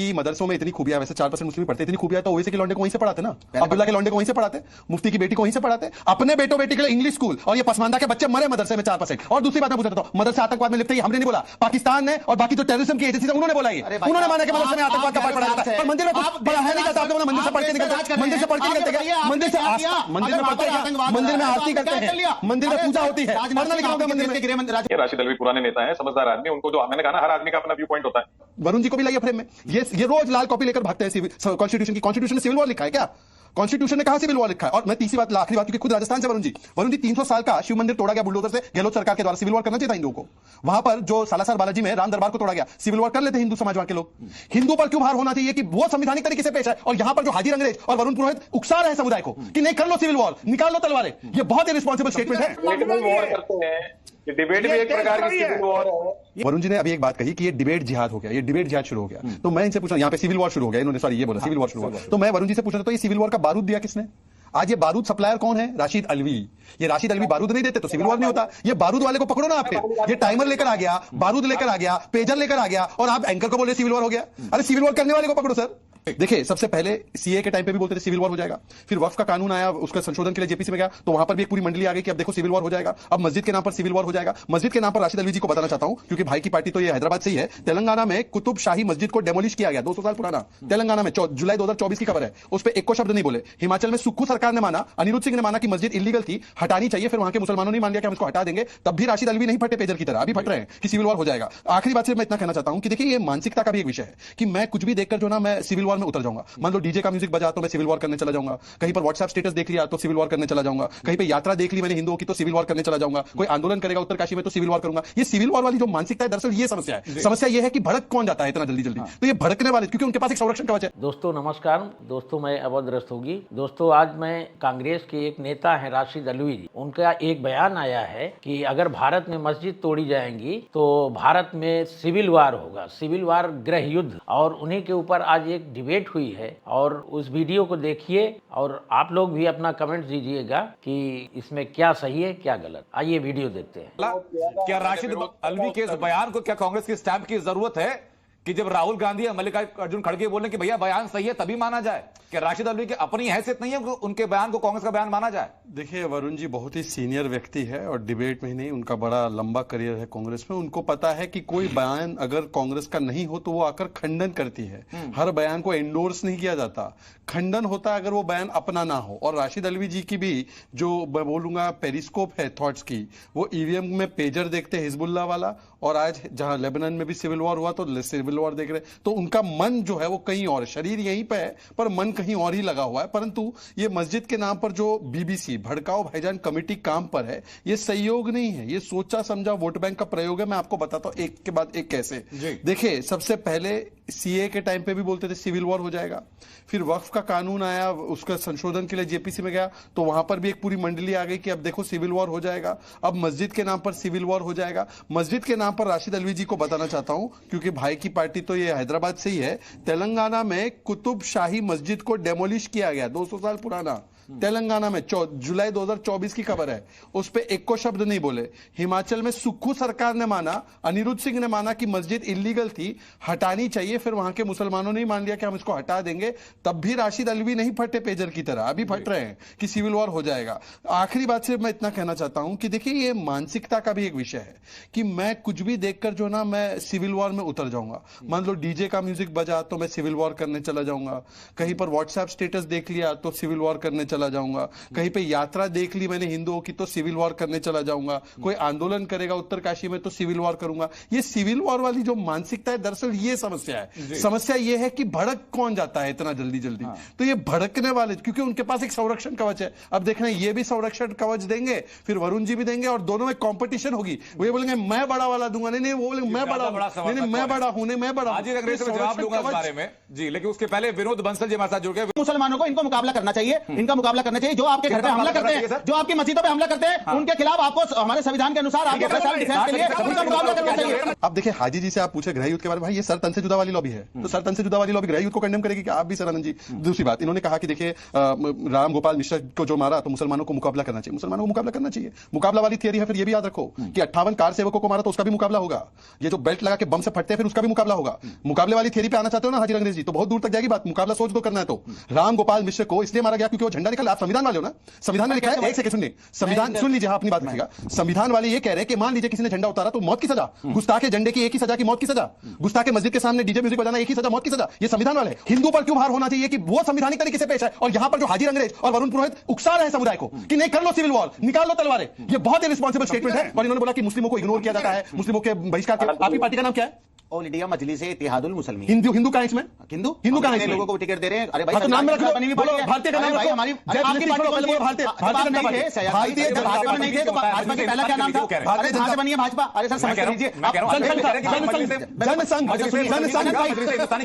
कि मदरसों में इतनी खूबियां, वैसे 4% मुस्लिम पढ़ते, इतनी खूबियां तो ओवैसी के लौंडे को वहीं से पढ़ाते ना, अब्दुल्ला के लौंडे को वहीं से पढ़ाते, मुफ्ती की बेटी को वहीं से पढ़ाते, अपने बेटो बेटी के लिए इंग्लिश स्कूल, और ये पसमानदा के बच्चे मरे मदरसे में 4%। और दूसरी बात मैं पूछता हूं, मदरसे आतंकवाद में लिप्त है, हमने नहीं बोला, पाकिस्तान ने और बाकी जो टेररिज्म की एजेंसी उन्होंने बोला, ये उन्होंने माना कि मदरसे में आतंकवाद का पाठ पढ़ाया जाता है, और मंदिर में कुछ पढ़ा है नहीं जाता। आपने बोला मंदिर से पढ़ के निकलते, मंदिर से पढ़ के निकलते क्या? मंदिर से मंदिर में पढ़ते हैं, मंदिर में आरती करते हैं, मंदिर में पूजा होती है, पढ़ना लिखना होता है मंदिर में। राशिद अलवी पुराने नेता हैं, समझदार आदमी, उनको जो मैंने कहा ना, हर आदमी का अपना व्यू पॉइंट होता है। वरुण जी को भी लाइए फ्रेम में, ये रोज लाल कॉपी लेकर भागते हैं कॉन्स्टिट्यूशन की। कॉन्स्टिट्यूशन में सिविल वॉर लिखा है क्या? कॉन्स्टिट्यूशन ने कहा सिविल वॉर लिखा है। और मैं तीसरी बात, आखिरी बात, क्योंकि खुद राजस्थान से वरुण जी 300 साल का शिव मंदिर तोड़ा गया बुलडोजर से, गहलोत सरकार के द्वारा। सिविल वॉर करना चाहिए था हिंदुओं को। वहां पर जो सालासर बालाजी में राम दरबार को तोड़ा गया, सिविल वॉर कर लेते हिंदू समाज के लोग। हिंदू पर क्यों भार होना चाहिए कि वो संवैधानिक तरीके से पेश है, और यहां पर जो हाजी रंगरेज और वरुण पुरोहित उकसा रहे समुदाय को कि नहीं कर लो सिविल वॉर, निकाल लो तलवारें, ये बहुत ही रिस्पॉन्सिबल स्टेटमेंट है। डिबेट भी एक प्रकार की सिविल वॉर है। वरुण जी ने अभी एक बात कही कि ये डिबेट जिहाद हो गया, ये डिबेट जिहाद शुरू हो गया। तो मैं इनसे पूछना, यहाँ पे सिविल वॉर शुरू हो गया, इन्होंने सॉरी ये बोला सिविल वॉर शुरू हुआ, तो मैं वरुण जी से पूछना, तो ये सिविल वॉर का बारूद दिया किसने? आज ये बारूद सप्लायर कौन है? राशिद अलवी। ये राशिद अलवी बारूद नहीं देते तो सिविल वॉर नहीं होता। ये बारूद वाले को पकड़ो ना आप फिर। ये टाइमर लेकर आ गया, बारूद लेकर आ गया, पेजर लेकर आ गया, और आप एंकर को बोले सिविल वॉर हो गया। अरे सिविल वॉर करने वाले को पकड़ो सर। देखिए, सबसे पहले सीए के टाइम पे भी बोलते थे सिविल वॉर हो जाएगा, फिर वक्फ का कानून आया, उसका संशोधन के लिए जेपीसी में गया, तो वहां पर भी एक पूरी मंडली आ गई कि अब देखो सिविल वॉर हो जाएगा। अब मस्जिद के नाम पर सिविल वॉर हो जाएगा। मस्जिद के नाम पर राशिद अलवी जी को बताना चाहता हूं, क्योंकि भाई की पार्टी तो ये हैदराबाद से ही है। तेलंगाना में कुतुब शाही मस्जिद को डेमोलिश किया गया, 200 साल पुराना, तेलंगाना में जुलाई 2024 की खबर है। उस पर एक को शब्द नहीं बोले। हिमाचल में सुक्खू सरकार ने माना, अनिरुद्ध सिंह ने माना कि मस्जिद इलीगल थी, हटानी चाहिए, फिर वहां के मुसलमानों ने मान लिया कि हम इसको हटा देंगे, तब भी राशिद अलवी नहीं फटे पेजर की तरह, अभी फट रहे हैं कि सिविल वॉर हो जाएगा। आखिरी बात सिर्फ मैं इतना कहना चाहता हूं कि देखिए, ये मानसिकता का भी एक विषय है कि मैं कुछ भी देखकर जो ना मैं सिविल वॉर में उतर जाऊंगा। मान लो डीजे का म्यूजिक बजा तो मैं सिविल वॉर करने चला जाऊंगा, कहीं पर व्हाट्सएप स्टेटस देख लिया तो सिविल वॉर करने चला जाऊंगा, कहीं पे यात्रा देख ली मैंने हिंदुओं की तो सिविल वॉर करने चला जाऊंगा, कोई आंदोलन करेगा उत्तरकाशी में तो सिविल वॉर करूंगा। ये सिविल वॉर वाली जो मानसिकता है, दरअसल ये समस्या है। समस्या ये है कि भड़क कौन जाता है इतना जल्दी जल्दी, तो ये भड़कने वाले, क्योंकि उनके पास एक संरक्षण कवच है। दोस्तों नमस्कार, दोस्तों मैं अवध रस्तोगी। दोस्तों आज मैं कांग्रेस के एक नेता है राशिद अलवी जी, उनका एक बयान आया है कि अगर भारत में मस्जिद तोड़ी जाएंगी तो भारत में सिविल वार होगा, सिविल वार गृह युद्ध। और उन्हीं के ऊपर आज एक डिबेट हुई है, और उस वीडियो को देखिए और आप लोग भी अपना कमेंट दीजिएगा कि इसमें क्या सही है क्या गलत। आइए वीडियो देखते हैं। क्या राशिद अलवी के इस बयान को क्या कांग्रेस की स्टैंप की जरूरत है कि जब राहुल गांधी या मल्लिकार्जुन खड़गे बोले कि भैया बयान सही है तभी माना जाए? क्या राशिद अलवी की अपनी हैसियत नहीं है उनके बयान को कांग्रेस का बयान माना जाए? देखिए, वरुण जी बहुत ही सीनियर व्यक्ति है और डिबेट में ही नहीं, उनका बड़ा लंबा करियर है कांग्रेस में। उनको पता है कि कोई बयान अगर कांग्रेस का नहीं हो तो वो आकर खंडन करती है। हर बयान को एंडोर्स नहीं किया जाता, खंडन होता है अगर वो बयान अपना ना हो। और राशिद अलवी जी की भी जो मैं बोलूंगा पेरिस्कोप है थॉट्स की, वो ईवीएम में पेजर देखते हिजबुल्लाह वाला, और आज जहां लेबनान में भी सिविल वॉर हुआ तो सिविल वॉर देख रहे, तो उनका मन जो है वो कहीं और, शरीर यहीं पे है पर मन कहीं और ही लगा हुआ है। परंतु ये मस्जिद के नाम पर जो बीबीसी भड़काओ भाईजान कमेटी काम पर है, ये सहयोग नहीं है, ये सोचा समझा वोट बैंक का प्रयोग है। मैं आपको बताता हूं एक के बाद एक कैसे। देखिए, सबसे पहले सीए के टाइम पे भी बोलते थे सिविल वॉर हो जाएगा, फिर वक्फ का कानून आया, उसका संशोधन के लिए जेपीसी में गया, तो वहां पर भी एक पूरी मंडली आ गई कि अब देखो सिविल वॉर हो जाएगा। अब मस्जिद के नाम पर सिविल वॉर हो जाएगा। मस्जिद के नाम पर राशिद अलवी जी को बताना चाहता हूं, क्योंकि भाई की पार्टी तो ये हैदराबाद से ही है। तेलंगाना में कुतुब शाही मस्जिद को डेमोलिश किया गया, 200 साल पुराना, तेलंगाना में जुलाई 2024 की खबर है। उस पे एक को शब्द नहीं बोले। हिमाचल में सुक्खू सरकार ने माना, अनिरुद्ध सिंह ने माना कि मस्जिद इलीगल थी, हटानी चाहिए, फिर वहां के मुसलमानों ने मान लिया कि हम इसको हटा देंगे, तब भी राशिद अलवी नहीं फटे पेजर की तरह, अभी फट रहे हैं कि सिविल वॉर हो जाएगा। आखिरी बात सिर्फ मैं इतना कहना चाहता हूं कि देखिए, ये मानसिकता का भी एक विषय है कि मैं कुछ भी देखकर जो ना मैं सिविल वॉर में उतर जाऊंगा। मान लो डीजे का म्यूजिक बजा तो मैं सिविल वॉर करने चला जाऊंगा, कहीं पर व्हाट्सएप स्टेटस देख लिया तो सिविल वॉर करने चला जाऊंगा, कहीं पे यात्रा देख ली मैंने हिंदुओं की तो सिविल वॉर करने चला जाऊंगा, कोई आंदोलन करेगा उत्तरकाशी में तो सिविल वॉर करूंगा। ये सिविल वॉर वाली जो मानसिकता है, दरअसल ये समस्या है। समस्या ये है कि भड़क कौन जाता है इतना जल्दी जल्दी। तो ये भड़कने वाले, क्योंकि उनके पास एक संरक्षण कवच है। अब देखना, ये भी संरक्षण कवच देंगे, फिर वरुण जी भी देंगे, और दोनों में कॉम्पिटिशन होगी। वो ये बोलेंगे मैं बड़ा वाला दूंगा, नहीं वो बोलेंगे मैं बड़ा, नहीं मैं बड़ा हूं, नहीं मैं बड़ा हूं। जवाब दूंगा इस बारे में जी, लेकिन उसके पहले विनोद बंसल जी हमारे साथ जुड़ गए। मुसलमानों को इनको मुकाबला करना चाहिए, इनका मुकाबला मुकाबला करना चाहिए। जो आपके घर पे हमला करते हैं, जो आपकी मस्जिदों पे हमला करते हैं, उनके खिलाफ आपको हमारे संविधान के अनुसार आपको सेल्फ डिफेंस के लिए उनका मुकाबला करना चाहिए। अब देखिए हाजी जी से आप पूछे गृह युद्ध के बारे में, भाई ये सर तन से जुदा वाली लॉबी है, तो सर तन से जुदा वाली लॉबी गृह युद्ध को कंडेम करेगी क्या? आप भी सर आनंद जी। दूसरी बात इन्होंने कहा कि देखिए राम गोपाल मिश्रा को जो मारा तो मुसलमानों को मुकाबला करना चाहिए। मुसलमानों को मुकाबला करना चाहिए, मुकाबला वाली थियरी है। फिर ये भी याद रखो कि 58 कार सेवकों को मारा तो उसका भी मुकाबला होगा। ये जो बेल्ट लगा के बम से फटते हैं फिर उसका भी मुकाबला होगा। मुकाबले वाली थियरी पे आना चाहते हो ना हाजी अंग्रेज जी, तो बहुत दूर तक जाएगी बात। मुकाबला सोच दो करना है तो। राम गोपाल मिश्र को इसलिए मारा गया क्योंकि वो झंडा निकाला। आप संविधान वाले हो ना, संविधान में लिखा है, एक सेकंड सुनिए, संविधान सुन लीजिए, अपनी बात रखिएगा। संविधान वाले ये कह रहे हैं कि मान लीजिए किसी ने झंडा उतारा तो मौत की सजा, गुस्ताखे झंडे की एक ही सजा की मौत की सजा, गुस्ताखे मस्जिद के सामने डीजे म्यूजिक बजाना एक ही सजा मौत की सजा। ये संविधान वाले। हिंदू पर क्यों भार होना चाहिए कि वो संवैधानिक तरीके से पेश है, और यहां पर जो हाजी अंग्रेज और वरुण पुरोहित उकसा रहे हैं समुदाय को कि नहीं कर लो सिविल वॉर, निकाल लो तलवारें। ये बहुत इररिस्पांसिबल स्टेटमेंट है। और इन्होंने बोला कि मुस्लिमों को इग्नोर किया जाता है, मुस्लिमों के बहिष्कार। आपकी पार्टी का नाम क्या है? ऑल इंडिया मजलिस इत्तेहादुल मुस्लिमीन। हिंदू का है इसमें, हिंदू हिंदू का है, लोगों को टिकट दे रहे हैं। अरे भाई तो नाम में रखो, बनी हुई बोलो पार्टी है। भारतीय का नाम भाई रखो। हमारी जय आपकी पार्टी बोलो, बोलिए, भारतीय भारतीय जब भाजपा में नहीं थे तो भाजपा की पहला क्या नाम था? अरे कहां से बनी है भाजपा? अरे सर समझ लीजिए, जनसंघ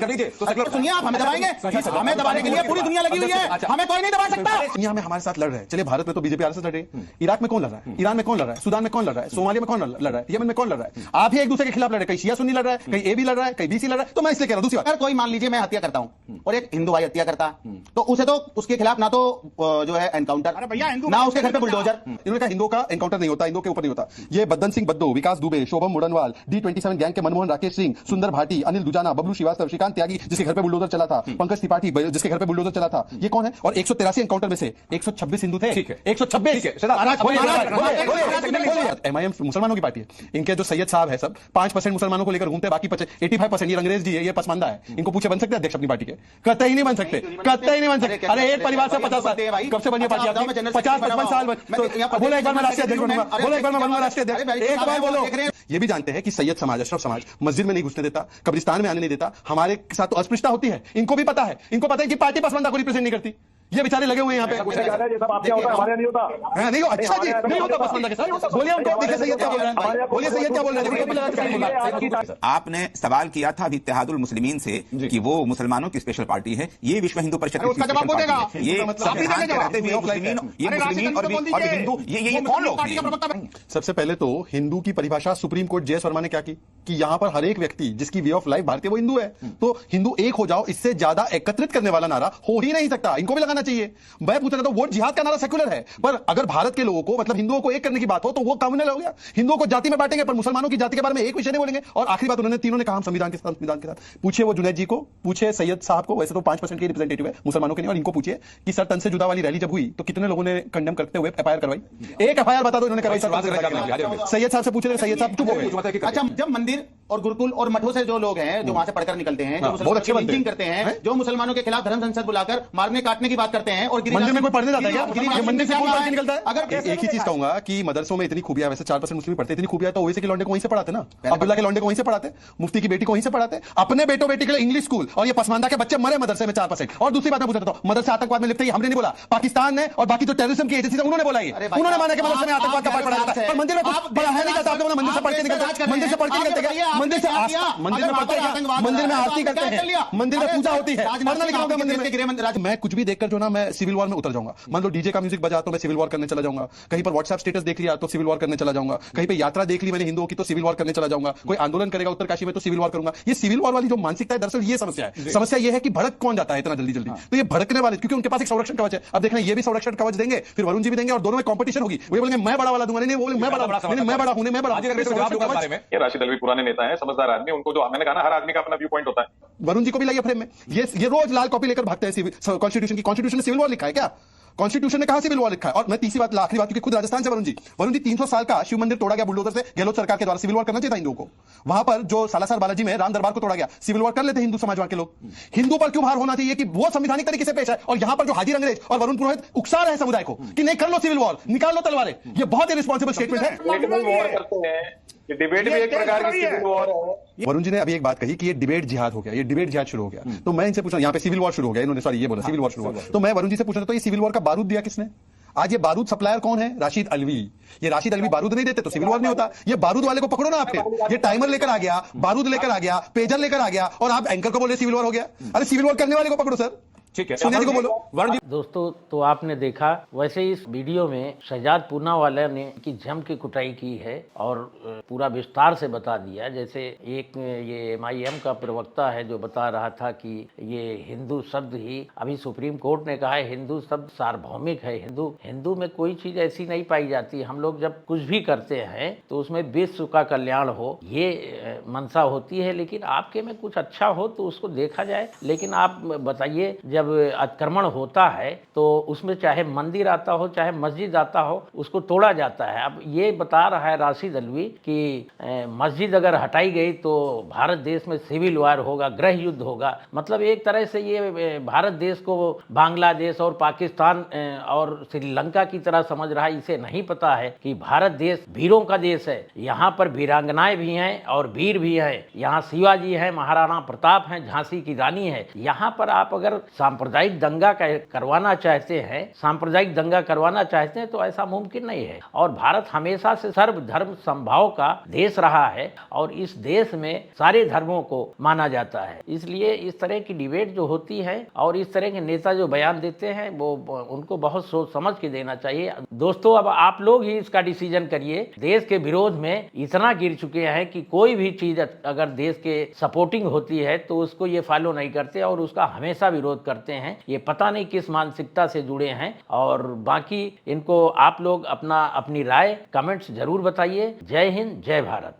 कर लीजिए। तो सुनिए, आप हमें दबाएंगे? हमें दबाने के लिए पूरी दुनिया लगी हुई है, हमें कोई नहीं दबा सकता। दुनिया में हमारे साथ लड़ रहे हैं। चलिए भारत में तो बीजेपी आरएसएस लड़ रही है, इराक में कौन लड़ रहा है, ईरान में कौन लड़ रहा है, सूडान में कौन लड़ रहा है, सोमालिया में कौन लड़ रहा है, यमन में कौन लड़ रहा है। आप ही एक दूसरे के खिलाफ लड़ रहे हैं। कहीं शिया सुन्नी लड़ रहा है, कहीं ए भी लड़ रहा है, कहीं बीसी लड़ रहा है। तो मैं इसलिए कह रहा हूं। दूसरी बात, अगर कोई मान लीजिए मैं हत्या करता हूं और एक हिंदू भाई हत्या करता तो उसे तो उसके खिलाफ ना तो जो है एनकाउंटर, ना उसके घर पे बुलडोजर। इन्होंने कहा हिंदुओं का एनकाउंटर नहीं होता, हिंदुओं के ऊपर नहीं होता। ये बद्दन सिंह बद्दो, विकास दुबे, शोभम मुडनवाल, D27 गैंग के मनमोहन राकेश सिंह, सुंदर भाटी, अनिल दुजाना, बबलू श्रीवास्तव, श्रीकांत त्यागी जिसके घर पे बुलडोजर चला था, पंकज त्रिपाठी जिसके घर पे बुलडोजर चला था। ये कौन है? और 183 एनकाउंटर में से 126 हिंदू थे। 126। MIM मुसलमानों की पार्टी है। इनके जो सैयद साहब है सब 5% मुसलमानों को लेकर घूमते, बाकी 85% ये अंग्रेज जी है, ये पसमानदा है। इनको पूछे बन सकते अध्यक्ष अपनी पार्टी के? कतई नहीं बन सकते, कतई नहीं बन सकते। अरे एक परिवार से 50 साल, कब से बनी पार्टी आपकी? 50-55 साल। बोलो एक बार मैं राष्ट्रीय अध्यक्ष बनूंगा, बोलो एक बार मैं बनूंगा राष्ट्रीय अध्यक्ष, एक बार बोलो। ये भी जानते हैं कि सैयद समाज, अशरफ समाज मस्जिद में नहीं घुसने देता, कब्रिस्तान में आने नहीं देता, हमारे साथ तो अस्पृश्यता होती है। इनको भी पता है, इनको पता है कि पार्टी पसमानदा को रिप्रेजेंट नहीं करती। ये बेचारे लगे हुए हैं यहाँ पे। नहीं हो, अच्छा जी, नहीं होता पसमानदा के साथ। बोलिए उनको, देखिए सैयद क्या बोल रहे हैं, बोलिए सैयद क्या बोल रहे हैं। आपने सवाल किया था इत्तेहादुल मुस्लिमीन से कि वो मुसलमानों की स्पेशल पार्टी है। ये विश्व हिंदू परिषद की उसका जवाब स्पेशल देगा। पार्टी है। ये संविधान के रहते हुए मुस्लिमीन, ये मुस्लिमीन और हिंदू, ये कौन लोग हैं? सबसे पहले तो हिंदू की परिभाषा सुप्रीम कोर्ट जय वर्मा ने क्या की कि यहां पर हर एक व्यक्ति जिसकी वे ऑफ लाइफ भारतीय वो हिंदू है। तो हिंदू एक हो जाओ, इससे ज्यादा एकत्रित करने वाला नारा हो ही नहीं सकता। इनको भी लगाना चाहिए। मैं पूछ रहा था, वोट जिहाद का नारा सेक्युलर है, पर अगर भारत के लोगों को मतलब हिंदुओं को एक करने की बात हो तो वो कम्युनल हो गया। हिंदुओं को जाति में बांटेंगे पर मुसलमानों की जाति के बारे में एक विषय नहीं बोलेंगे। और आखिरी बात उन्होंने तीनों ने कहा हम संविधान के साथ। पूछिए वो जुनैद जी को, पूछे सैयद साहब को, वैसे तो 5% के रिप्रेजेंटेटिव है मुसलमानों के नहीं, और इनको पूछिए कि सर तन से जुदा वाली रैली जब हुई तो कितने लोगों ने कंडेम करते हुए FIR करवाई? एक FIR बता दो इन्होंने करवाई। सैयद साहब से पूछ रहे, सैयद साहब चुप हो गए। अच्छा, जब मंदिर और गुरुकुल और मठों से जो लोग हैं जो वहां से पढ़कर निकलते हैं, जो बहुत अच्छे बनते लिंचिंग करते हैं, जो मुसलमानों के खिलाफ धर्म संसद बुलाकर मारने काटने की बात करते हैं, और मंदिर में कोई पढ़ने जाता है क्या? मंदिर से कौन पढ़ के निकलता है? अगर एक ही चीज कहूंगा कि मदरसों में इतनी खूबियां, वैसे 4% मुस्लिम पढ़ते, इतनी खूबियां तो ओवैसी के लौंडे को वहीं से पढ़ाते ना, अब्दुल्ला के लौंडे को वहीं से पढ़ाते, मुफ्ती की बेटी को वहीं से पढ़ाते, अपने बेटो बेटी के लिए इंग्लिश स्कूल, और ये पसमानदा के बच्चे मरे मदरसे में 4%। और दूसरी बात मैं पूछ रहा था, मदरसे आतंकवाद में लिखते ही हमने नहीं बोला, पाकिस्तान ने और बाकी जो टेररिज्म की एजेंसी उन्होंने बोला, उन्होंने माना कि मदरसे में आतंकवाद का पाठ पढ़ाया जाता है। पर मंदिर में पढ़ाया नहीं जाता। मंदिर से पढ़ के निकलते, मंदिर से पढ़ के निकलते क्या? मंदिर से मंदिर में पढ़ते हैं, मंदिर में आरती करते हैं, मंदिर में पूजा होती है। मंदिर में मैं कुछ भी देखकर जो ना मैं सिविल वॉर में उतर जाऊंगा। मान लो डीजे का म्यूजिक बजा तो मैं सिविल वॉर करने चला जाऊंगा, कहीं पर व्हाट्सएप स्टेटस देख लिया तो सिविल वॉर करने चला जाऊंगा, कहीं पे यात्रा देख ली मैंने हिंदुओं की तो सिविल वॉर करने चला जाऊंगा, कोई आंदोलन करेगा उत्तरकाशी में तो सिविल वॉर करूंगा। ये सिविल वॉर वाली जो मानसिकता है, दरअसल ये समस्या है। समस्या ये है कि भड़क कौन जाता है इतना जल्दी जल्दी, तो ये भड़कने वाले, क्योंकि उनके पास एक संरक्षण कवच है। अब देखना ये भी संरक्षण कवच देंगे, फिर वरुण जी भी देंगे, और दोनों में कंपटीशन होगी। वो बोलेंगे मैं बड़ा वाला दूंगा, नहीं वो मैं बड़ा हूं, मैं बड़ा। ये राशिद अल्वी पुराने नेता है, समझदार आदमी, उनको जो मैंने कहा ना, हर आदमी का अपना व्यू पॉइंट होता है। वरुण जी को भी लाइए फ्रेम में। ये रोज लाल कॉपी लेकर भागते हैं कॉन्स्टिट्यूशन की। कॉन्स्टिट्यूशन में सिविल वॉर लिखा है क्या? कॉन्स्टिट्यूशन ने कहा सिविल वॉर लिखा है। और मैं तीसरी बात, आखिरी बात, क्योंकि खुद राजस्थान से वरुण जी 300 साल का शिव मंदिर तोड़ा गया बुलडोजर से, गहलोत सरकार के द्वारा। सिविल वॉर करना चाहिए था हिंदुओं को। वहां पर जो सालासर बालाजी में राम दरबार को तोड़ा गया, सिविल वॉर कर लेते हिंदू समाज के लोग। हिंदू पर क्यों भार होना चाहिए कि वो संवैधानिक तरीके से पेश है, और यहां पर जो हाजी अंग्रेज और वरुण पुरोहित उकसा रहे हैं समुदाय को कि नहीं कर लो सिविल वॉर, निकाल लो तलवारें। ये बहुत इररिस्पांसिबल स्टेटमेंट है। वॉर करते हैं, ये डिबेट भी एक प्रकार की सिविल वॉर है। वरुण जी ने अभी एक बात कही कि ये डिबेट जिहाद हो गया, ये डिबेट जिहाद शुरू हो गया। तो मैं इनसे पूछना, यहाँ पे सिविल वॉर शुरू हो गया, इन्होंने सॉरी ये बोला सिविल वॉर शुरू हो गया। तो मैं वरुण जी से पूछना, तो ये सिविल वॉर का बारूद दिया किसने? आज ये बारूद सप्लायर कौन है? राशिद अल्वी। ये राशिद अल्वी बारूद नहीं देते तो सिविल वॉर नहीं होता। ये बारूद वाले को पकड़ो ना आप। ये टाइमर लेकर आ गया, बारूद लेकर आ गया, पेजर लेकर आ गया, और आप एंकर को बोले सिविल वॉर हो गया। अरे सिविल वॉर करने वाले को पकड़ो सर। ठीक है, सुनील जी को बोलो। वरुण जी, दोस्तों, तो आपने देखा वैसे इस वीडियो में शहजाद पूनावाला ने की जम की कुटाई की है और पूरा विस्तार से बता दिया। जैसे एक ये MIM का प्रवक्ता है जो बता रहा था कि ये हिंदू शब्द ही, अभी सुप्रीम कोर्ट ने कहा है हिंदू शब्द सार्वभौमिक है। हिंदू में कोई चीज ऐसी नहीं पाई जाती। हम लोग जब कुछ भी करते हैं तो उसमें विश्व का कल्याण हो, ये मंशा होती है। लेकिन आपके में कुछ अच्छा हो तो उसको देखा जाए। लेकिन आप बताइए, जब अतिक्रमण होता है तो उसमें चाहे मंदिर आता हो चाहे मस्जिद आता हो, उसको तोड़ा जाता है। अब ये बता रहा है राशिद अल्वी कि मस्जिद अगर हटाई गई तो भारत देश में सिविल वार होगा, गृह युद्ध होगा। मतलब एक तरह से ये भारत देश को बांग्लादेश और पाकिस्तान और श्रीलंका की तरह समझ रहा है। इसे नहीं पता है कि भारत देश वीरों का देश है। यहाँ पर वीरांगनाएं भी हैं और वीर भी हैं। यहाँ शिवाजी है, महाराणा प्रताप हैं, झांसी की रानी है। यहाँ पर आप अगर सांप्रदायिक दंगा करवाना चाहते हैं तो ऐसा मुमकिन नहीं है। और भारत हमेशा से सर्वधर्म समभाव का देश रहा है और इस देश में सारे धर्मों को माना जाता है। इसलिए इस तरह की डिबेट जो होती है और इस तरह के नेता जो बयान देते हैं वो उनको बहुत सोच समझ के देना चाहिए। दोस्तों, अब आप लोग ही इसका डिसीजन करिए। देश के विरोध में इतना गिर चुके हैं कि कोई भी चीज अगर देश के सपोर्टिंग होती है तो उसको ये फॉलो नहीं करते और उसका हमेशा विरोध करते हैं। ये पता नहीं किस मानसिकता से जुड़े हैं। और बाकी इनको आप लोग अपनी राय कमेंट्स जरूर बताइए। जय हिंद, जय भारत।